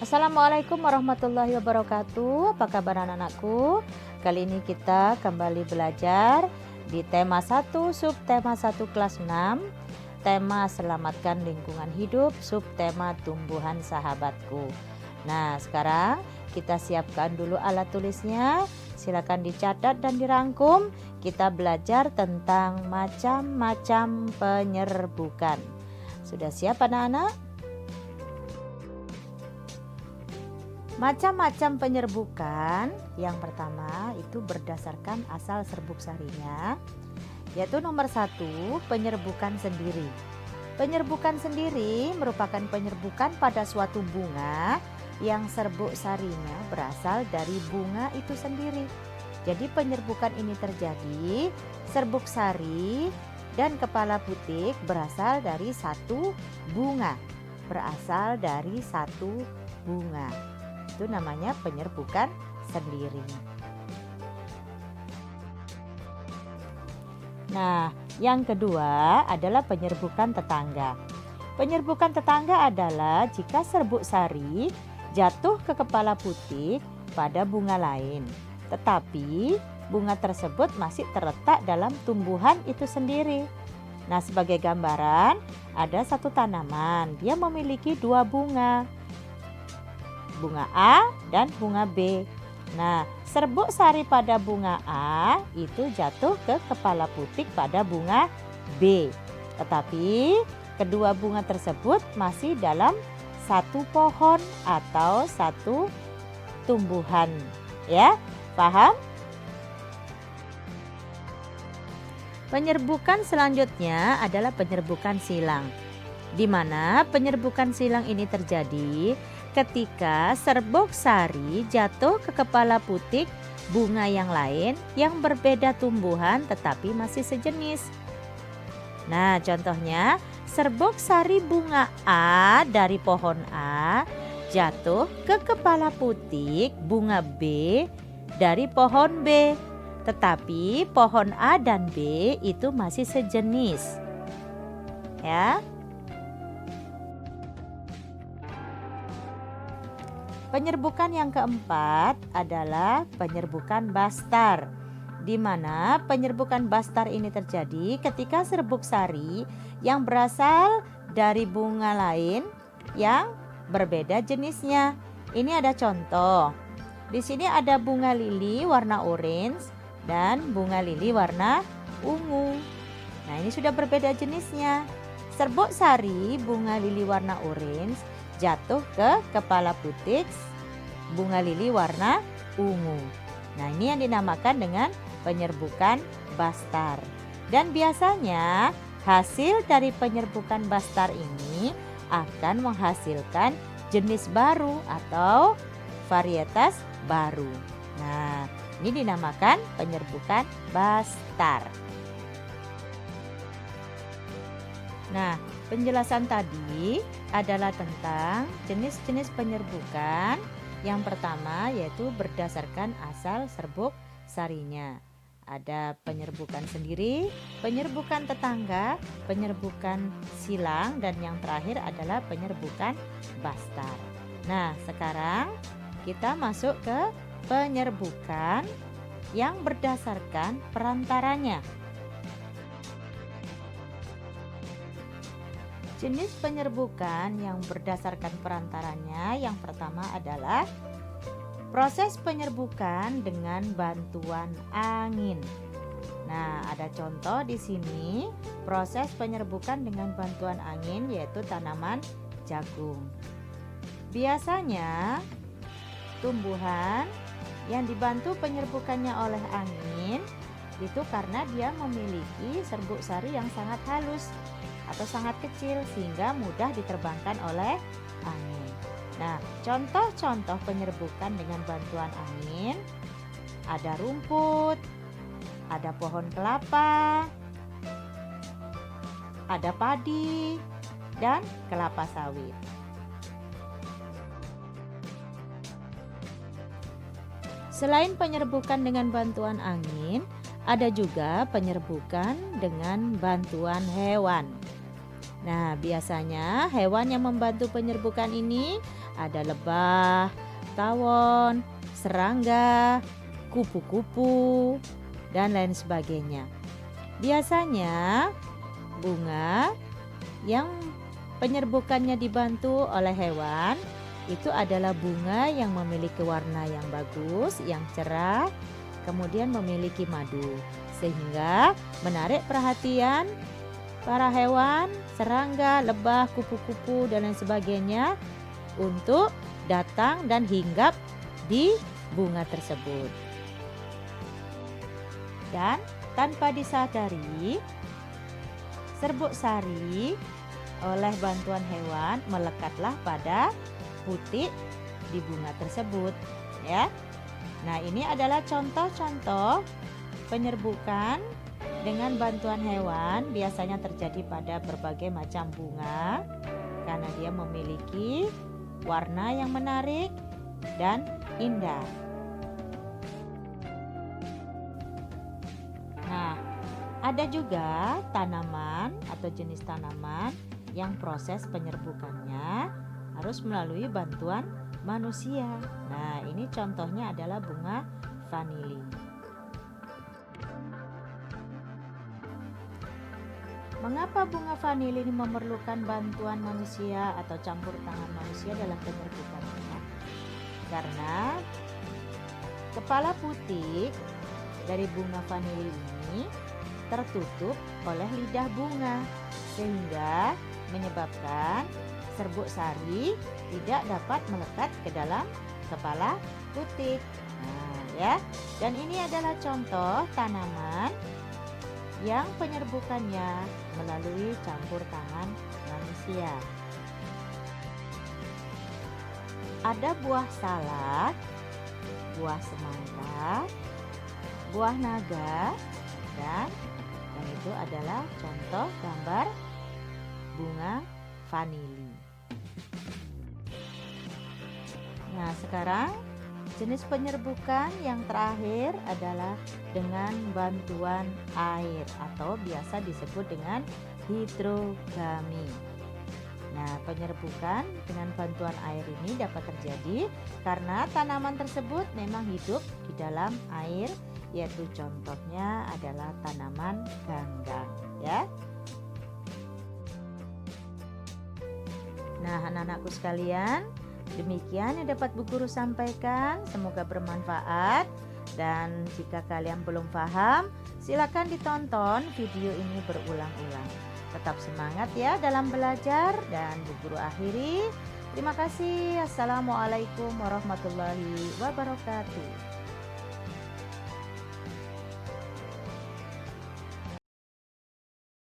Assalamualaikum warahmatullahi wabarakatuh. Apa kabar anak-anakku? Kali ini kita kembali belajar di tema 1, subtema 1 kelas 6, tema selamatkan lingkungan hidup, subtema tumbuhan sahabatku. Nah, sekarang kita siapkan dulu alat tulisnya. Silakan dicatat dan dirangkum. Kita belajar tentang macam-macam penyerbukan. Sudah siap anak-anak? Macam-macam penyerbukan yang pertama itu berdasarkan asal serbuk sarinya, yaitu nomor 1, penyerbukan sendiri. Penyerbukan sendiri merupakan penyerbukan pada suatu bunga yang serbuk sarinya berasal dari bunga itu sendiri. Jadi penyerbukan ini terjadi serbuk sari dan kepala putik berasal dari satu bunga. Berasal dari satu bunga. Itu namanya penyerbukan sendiri. Nah, yang kedua adalah penyerbukan tetangga. Penyerbukan tetangga adalah jika serbuk sari jatuh ke kepala putik pada bunga lain, tetapi bunga tersebut masih terletak dalam tumbuhan itu sendiri. Nah, sebagai gambaran, ada satu tanaman, dia memiliki dua bunga. Bunga A dan bunga B. Nah, serbuk sari pada bunga A itu jatuh ke kepala putik pada bunga B. Tetapi kedua bunga tersebut masih dalam satu pohon atau satu tumbuhan. Ya, paham? Penyerbukan selanjutnya adalah penyerbukan silang. Di mana penyerbukan silang ini terjadi ketika serbuk sari jatuh ke kepala putik bunga yang lain yang berbeda tumbuhan tetapi masih sejenis. Nah, contohnya serbuk sari bunga A dari pohon A jatuh ke kepala putik bunga B dari pohon B, tetapi pohon A dan B itu masih sejenis. Ya. Penyerbukan yang keempat adalah penyerbukan bastar, di mana penyerbukan bastar ini terjadi ketika serbuk sari yang berasal dari bunga lain yang berbeda jenisnya. Ini ada contoh. Di sini ada bunga lili warna orange dan bunga lili warna ungu. Nah, ini sudah berbeda jenisnya. Serbuk sari bunga lili warna orange jatuh ke kepala putik bunga lili warna ungu. Nah, ini yang dinamakan dengan penyerbukan bastar. Dan biasanya hasil dari penyerbukan bastar ini akan menghasilkan jenis baru atau varietas baru. Nah, ini dinamakan penyerbukan bastar. Nah, penjelasan tadi adalah tentang jenis-jenis penyerbukan. Yang pertama yaitu berdasarkan asal serbuk sarinya. Ada penyerbukan sendiri, penyerbukan tetangga, penyerbukan silang, dan yang terakhir adalah penyerbukan bastar. Nah, sekarang kita masuk ke penyerbukan yang berdasarkan perantaranya. Jenis penyerbukan yang berdasarkan perantaranya yang pertama adalah proses penyerbukan dengan bantuan angin. Nah, ada contoh di sini proses penyerbukan dengan bantuan angin yaitu tanaman jagung. Biasanya tumbuhan yang dibantu penyerbukannya oleh angin itu karena dia memiliki serbuk sari yang sangat halus atau sangat kecil sehingga mudah diterbangkan oleh angin. Nah, contoh-contoh penyerbukan dengan bantuan angin ada rumput, ada pohon kelapa, ada padi, dan kelapa sawit. Selain penyerbukan dengan bantuan angin, ada juga penyerbukan dengan bantuan hewan. Nah, biasanya hewan yang membantu penyerbukan ini Ada lebah, tawon, serangga, kupu-kupu, dan lain sebagainya. Biasanya bunga yang penyerbukannya dibantu oleh hewan itu adalah bunga yang memiliki warna yang bagus, yang cerah, kemudian memiliki madu, sehingga menarik perhatian para hewan, serangga, lebah, kupu-kupu, dan lain sebagainya untuk datang dan hinggap di bunga tersebut. Dan tanpa disadari, serbuk sari oleh bantuan hewan melekatlah pada putik di bunga tersebut, ya. Nah, ini adalah contoh-contoh penyerbukan dengan bantuan hewan biasanya terjadi pada berbagai macam bunga karena dia memiliki warna yang menarik dan indah. Nah, ada juga tanaman atau jenis tanaman yang proses penyerbukannya harus melalui bantuan manusia. Nah, ini contohnya adalah bunga vanili. Mengapa bunga vanili ini memerlukan bantuan manusia atau campur tangan manusia dalam penyerbukannya? Karena kepala putik dari bunga vanili ini tertutup oleh lidah bunga, sehingga menyebabkan serbuk sari tidak dapat melekat ke dalam kepala putik. Nah, ya. Dan ini adalah contoh tanaman yang penyerbukannya melalui campur tangan manusia. Ada buah salak, buah semangka, buah naga, dan yang itu adalah contoh gambar bunga vanili. Nah, sekarang jenis penyerbukan yang terakhir adalah dengan bantuan air atau biasa disebut dengan hidrogami. Nah, penyerbukan dengan bantuan air ini dapat terjadi karena tanaman tersebut memang hidup di dalam air, yaitu contohnya adalah tanaman ganggang, ya. Nah, anak-anakku sekalian, demikian yang dapat Bu Guru sampaikan. Semoga bermanfaat. Dan jika kalian belum paham, silakan ditonton video ini berulang-ulang. Tetap semangat ya dalam belajar. Dan Bu Guru akhiri. Terima kasih. Assalamualaikum warahmatullahi wabarakatuh.